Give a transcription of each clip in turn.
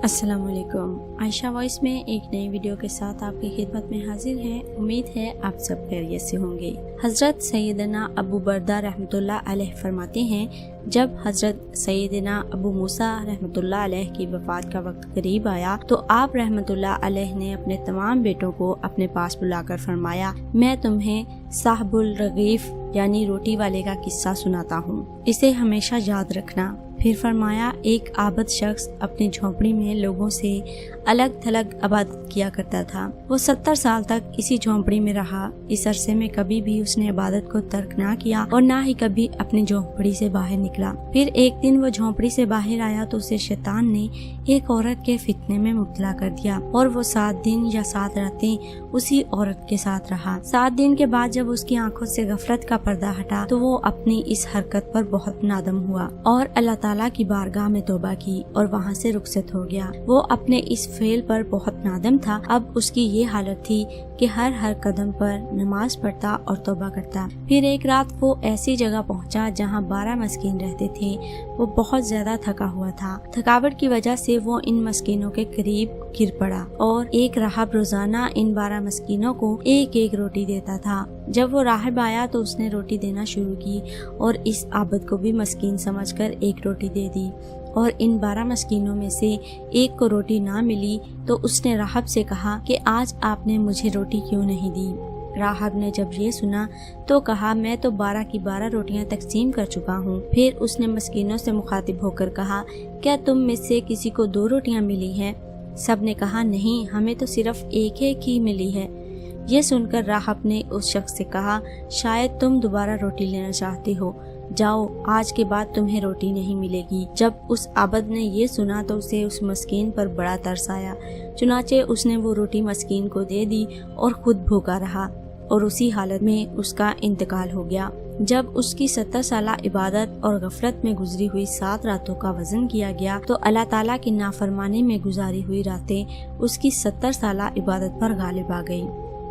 अस्सलाम वालेकुम। आयशा वॉइस में एक नई वीडियो के साथ आपकी खिदमत में हाजिर हैं। उम्मीद है आप सब खैरियत से होंगे। हज़रत सैयदना अबू बरदा रहमतुल्लाह अलैह फरमाते हैं, जब हज़रत सैयदना अबू मूसा रहमतुल्लाह अलैह की वफ़ात का वक्त करीब आया तो आप रहमतुल्लाह अलैह ने अपने तमाम बेटों को अपने पास बुलाकर फरमाया, मैं तुम्हें साहबुल रगीफ यानी रोटी वाले का किस्सा सुनाता हूँ, इसे हमेशा याद रखना। फिर फरमाया, एक आबद शख्स अपनी झोंपड़ी में लोगों से अलग थलग इबादत किया करता था। वो 70 साल तक इसी झोंपड़ी में रहा। इस अरसे में कभी भी उसने इबादत को तर्क ना किया और ना ही कभी अपनी झोंपड़ी से बाहर निकला। फिर एक दिन वो झोंपड़ी से बाहर आया तो उसे शैतान ने एक औरत के फितने में मुब्तला कर दिया और वो 7 दिन या 7 रातें उसी औरत के साथ रहा। 7 दिन के बाद जब उसकी आंखों से गफलत का पर्दा हटा तो वो अपनी इस हरकत पर बहुत नादम हुआ और अल्लाह ताला की बारगाह में तौबा की और वहाँ से रुखसत हो गया। वो अपने इस फेल पर बहुत नादम था। अब उसकी ये हालत थी कि हर कदम पर नमाज पढ़ता और तौबा करता। फिर एक रात वो ऐसी जगह पहुंचा जहां 12 मस्कीन रहते थे। वो बहुत ज्यादा थका हुआ था। थकावट की वजह से वो इन मस्कीनों के करीब गिर पड़ा और एक राहब रोजाना इन 12 मस्कीनों को एक एक रोटी देता था। जब वो राहब आया तो उसने रोटी देना शुरू की और इस आबद को भी मस्कीन समझकर एक रोटी दे दी और इन 12 मस्कीनों में से एक को रोटी ना मिली तो उसने राहब से कहा कि आज आपने मुझे रोटी क्यों नहीं दी। राहब ने जब ये सुना तो कहा, मैं तो 12 की 12 रोटियां तकसीम कर चुका हूँ। फिर उसने मस्कीनों से मुखातिब होकर कहा, क्या तुम में से किसी को 2 रोटियां मिली हैं? सब ने कहा, नहीं, हमें तो सिर्फ एक ही मिली है। ये सुनकर राहब ने उस शख्स से कहा, शायद तुम दोबारा रोटी लेना चाहते हो, जाओ, आज के बाद तुम्हें रोटी नहीं मिलेगी। जब उस आबद ने ये सुना तो उसे उस मस्कीन पर बड़ा तरस आया। चुनाचे उसने वो रोटी मस्कीन को दे दी और खुद भूखा रहा और उसी हालत में उसका इंतकाल हो गया। जब उसकी 70 साला इबादत और गफलत में गुजरी हुई 7 रातों का वजन किया गया तो अल्लाह ताला की नाफरमानी में गुजारी हुई रातें उसकी 70 साला इबादत पर गालिब आ गई।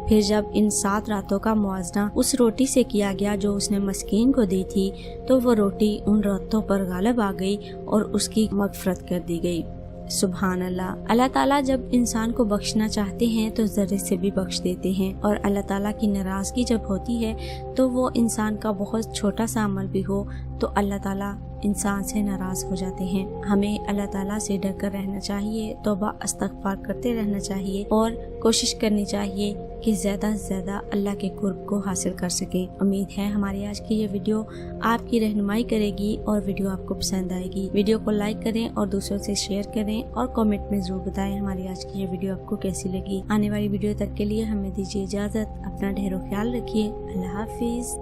फिर जब इन 7 रातों का मुआवजा उस रोटी से किया गया जो उसने मस्कीन को दी थी तो वो रोटी उन रातों पर गालिब आ गई और उसकी मगफरत कर दी गई। सुभान अल्लाह। अल्लाह ताला जब इंसान को बख्शना चाहते हैं तो जर्रे से भी बख्श देते हैं और अल्लाह ताला की नाराजगी जब होती है तो वो इंसान का बहुत छोटा सा अमल भी हो तो अल्लाह ताला इंसान से नाराज हो जाते हैं। हमें अल्लाह ताला से डर कर रहना चाहिए, तौबा इस्तग़फ़ार करते रहना चाहिए और कोशिश करनी चाहिए कि ज़्यादा से ज़्यादा अल्लाह के कुर्ब को हासिल कर सकें। उम्मीद है हमारी आज की ये वीडियो आपकी रहनुमाई करेगी और वीडियो आपको पसंद आएगी। वीडियो को लाइक करें और दूसरों से शेयर करें और कमेंट में ज़रूर बताएं हमारी आज की ये वीडियो आपको कैसी लगी। आने वाली वीडियो तक के लिए हमें दीजिए इजाज़त। अपना ढेरों ख्याल रखिए। अल्लाह हाफिज़।